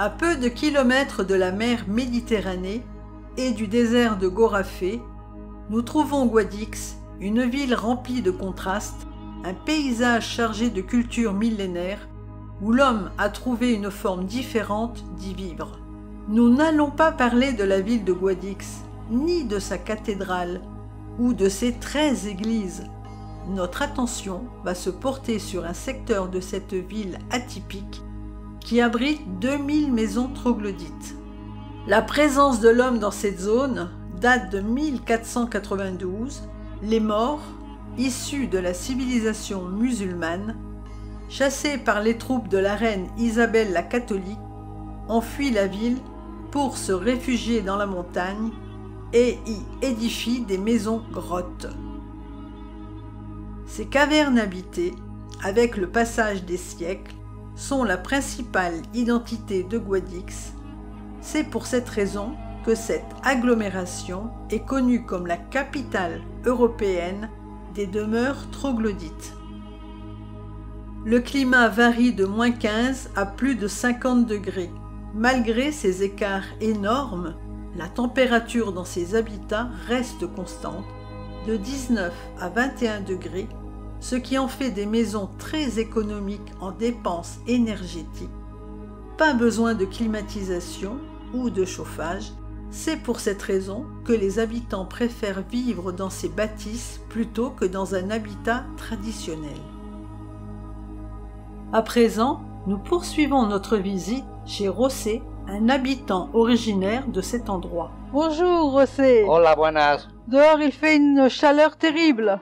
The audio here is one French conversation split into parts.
À peu de kilomètres de la mer Méditerranée et du désert de Gorafé, nous trouvons Guadix, une ville remplie de contrastes, un paysage chargé de cultures millénaires où l'homme a trouvé une forme différente d'y vivre. Nous n'allons pas parler de la ville de Guadix, ni de sa cathédrale, ou de ses 13 églises. Notre attention va se porter sur un secteur de cette ville atypique qui abrite 2000 maisons troglodytes. La présence de l'homme dans cette zone date de 1492. Les morts, issus de la civilisation musulmane, chassés par les troupes de la reine Isabelle la catholique, ont fui la ville pour se réfugier dans la montagne et y édifient des maisons-grottes. Ces cavernes habitées, avec le passage des siècles, sont la principale identité de Guadix. C'est pour cette raison que cette agglomération est connue comme la capitale européenne des demeures troglodytes. Le climat varie de -15 à plus de 50 degrés. Malgré ces écarts énormes, la température dans ces habitats reste constante, de 19 à 21 degrés, ce qui en fait des maisons très économiques en dépenses énergétiques. Pas besoin de climatisation ou de chauffage. C'est pour cette raison que les habitants préfèrent vivre dans ces bâtisses plutôt que dans un habitat traditionnel. À présent, nous poursuivons notre visite chez José, un habitant originaire de cet endroit. Bonjour José. Hola, buenas. Dehors il fait une chaleur terrible.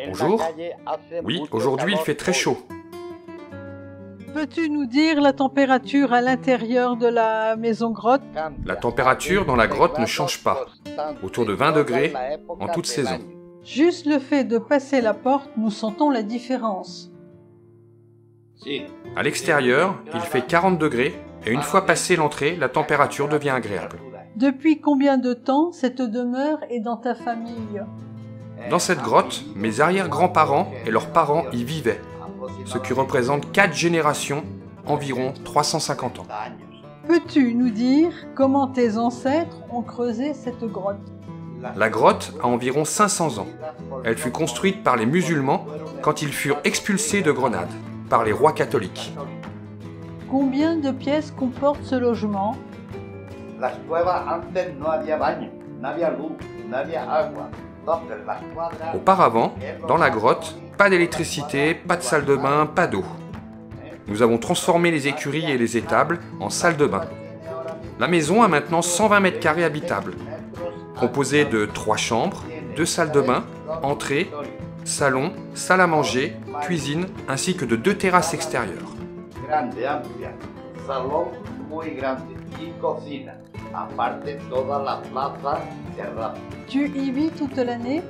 Bonjour. Oui, aujourd'hui il fait très chaud. Peux-tu nous dire la température à l'intérieur de la maison grotte? La température dans la grotte ne change pas, autour de 20 degrés en toute saison. Juste le fait de passer la porte, nous sentons la différence. À l'extérieur, il fait 40 degrés et une fois passé l'entrée, la température devient agréable. Depuis combien de temps cette demeure est dans ta famille? Dans cette grotte, mes arrière-grands-parents et leurs parents y vivaient, ce qui représente 4 générations, environ 350 ans. Peux-tu nous dire comment tes ancêtres ont creusé cette grotte? La grotte a environ 500 ans. Elle fut construite par les musulmans quand ils furent expulsés de Grenade, par les rois catholiques. Combien de pièces comporte ce logement? Auparavant, dans la grotte, pas d'électricité, pas de salle de bain, pas d'eau. Nous avons transformé les écuries et les étables en salles de bain. La maison a maintenant 120 mètres carrés habitables, composée de 3 chambres, 2 salles de bain, entrée, salon, salle à manger, cuisine, ainsi que de 2 terrasses extérieures. Tu y vis toute l'année?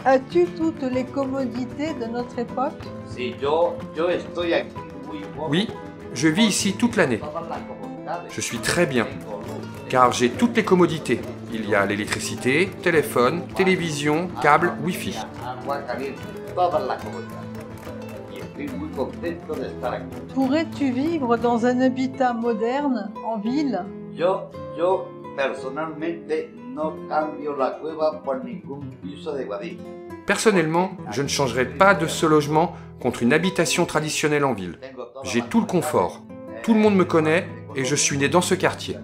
As-tu toutes les commodités de notre époque? Oui, je vis ici toute l'année. Je suis très bien, car j'ai toutes les commodités. Il y a l'électricité, téléphone, télévision, câble, Wi-Fi. Pourrais-tu vivre dans un habitat moderne, en ville? Personnellement, je ne changerai pas de ce logement contre une habitation traditionnelle en ville. J'ai tout le confort. Tout le monde me connaît et je suis né dans ce quartier.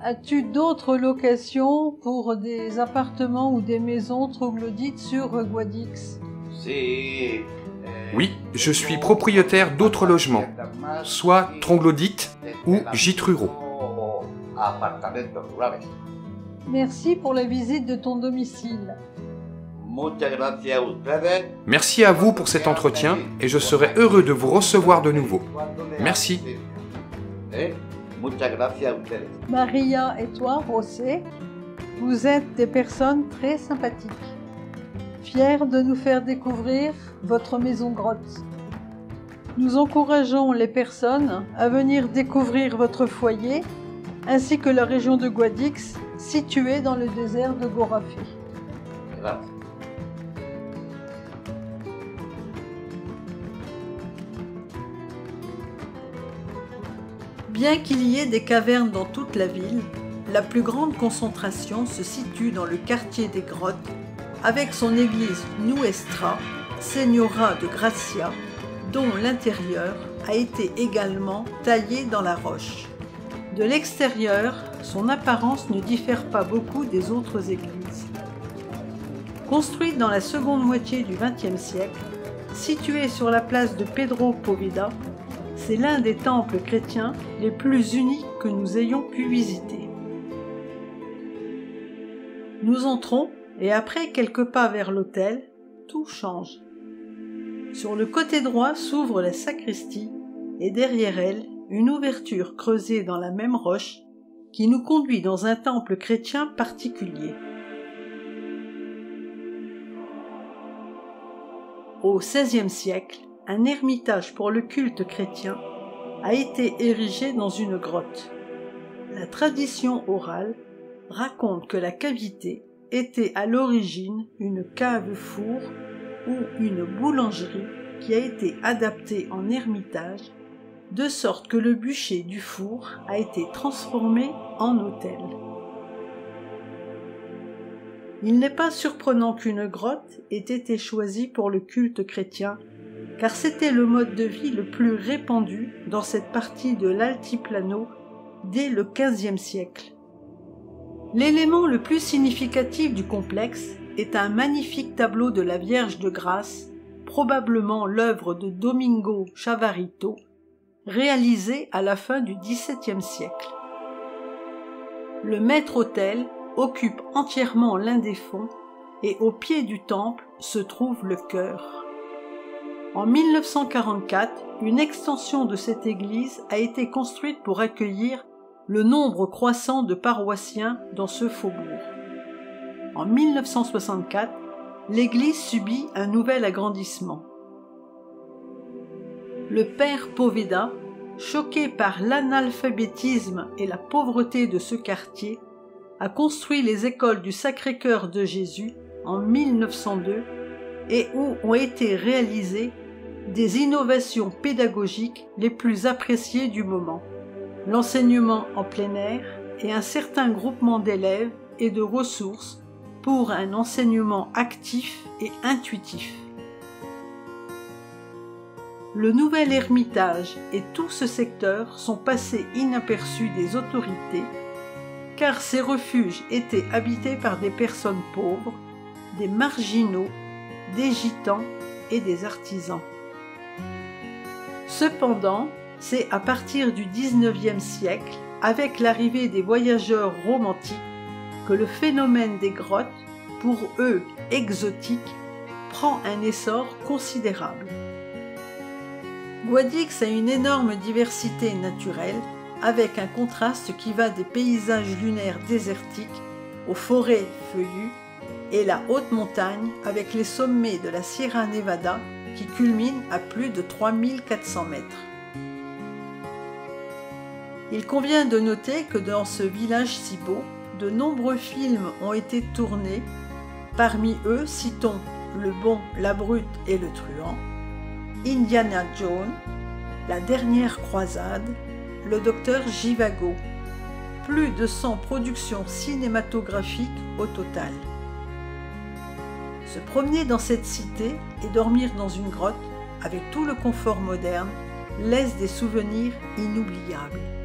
As-tu d'autres locations pour des appartements ou des maisons troglodytes sur Guadix? Oui, je suis propriétaire d'autres logements, soit troglodytes ou gîtes ruraux. Merci pour la visite de ton domicile. Merci à vous pour cet entretien et je serai heureux de vous recevoir de nouveau. Merci. Maria et toi, José, vous êtes des personnes très sympathiques. Fiers de nous faire découvrir votre maison grotte. Nous encourageons les personnes à venir découvrir votre foyer ainsi que la région de Guadix, située dans le désert de Gorafé. Bien qu'il y ait des cavernes dans toute la ville, la plus grande concentration se situe dans le quartier des grottes, avec son église Nuestra Señora de Gracia, dont l'intérieur a été également taillé dans la roche. De l'extérieur, son apparence ne diffère pas beaucoup des autres églises. Construite dans la seconde moitié du XXe siècle, située sur la place de Pedro Poveda, c'est l'un des temples chrétiens les plus uniques que nous ayons pu visiter. Nous entrons et après quelques pas vers l'autel, tout change. Sur le côté droit s'ouvre la sacristie et derrière elle, une ouverture creusée dans la même roche qui nous conduit dans un temple chrétien particulier. Au XVIe siècle, un ermitage pour le culte chrétien a été érigé dans une grotte. La tradition orale raconte que la cavité était à l'origine une cave-four ou une boulangerie qui a été adaptée en ermitage, de sorte que le bûcher du four a été transformé en autel. Il n'est pas surprenant qu'une grotte ait été choisie pour le culte chrétien, car c'était le mode de vie le plus répandu dans cette partie de l'Altiplano dès le XVe siècle. L'élément le plus significatif du complexe est un magnifique tableau de la Vierge de Grâce, probablement l'œuvre de Domingo Chavarrito, réalisé à la fin du XVIIe siècle. Le maître-autel occupe entièrement l'un des fonds et au pied du temple se trouve le chœur. En 1944, une extension de cette église a été construite pour accueillir le nombre croissant de paroissiens dans ce faubourg. En 1964, l'église subit un nouvel agrandissement. Le père Poveda, choqué par l'analphabétisme et la pauvreté de ce quartier, a construit les écoles du Sacré-Cœur de Jésus en 1902 et où ont été réalisées des innovations pédagogiques les plus appréciées du moment, l'enseignement en plein air et un certain groupement d'élèves et de ressources pour un enseignement actif et intuitif. Le nouvel ermitage et tout ce secteur sont passés inaperçus des autorités, car ces refuges étaient habités par des personnes pauvres, des marginaux, des gitans et des artisans. Cependant, c'est à partir du XIXe siècle, avec l'arrivée des voyageurs romantiques, que le phénomène des grottes, pour eux exotiques, prend un essor considérable. Guadix a une énorme diversité naturelle, avec un contraste qui va des paysages lunaires désertiques aux forêts feuillues et la haute montagne avec les sommets de la Sierra Nevada qui culminent à plus de 3400 mètres. Il convient de noter que dans ce village si beau, de nombreux films ont été tournés. Parmi eux, citons Le Bon, la Brute et le Truand, Indiana Jones, La Dernière Croisade, Le Docteur Zhivago. Plus de 100 productions cinématographiques au total. Se promener dans cette cité et dormir dans une grotte, avec tout le confort moderne, laisse des souvenirs inoubliables.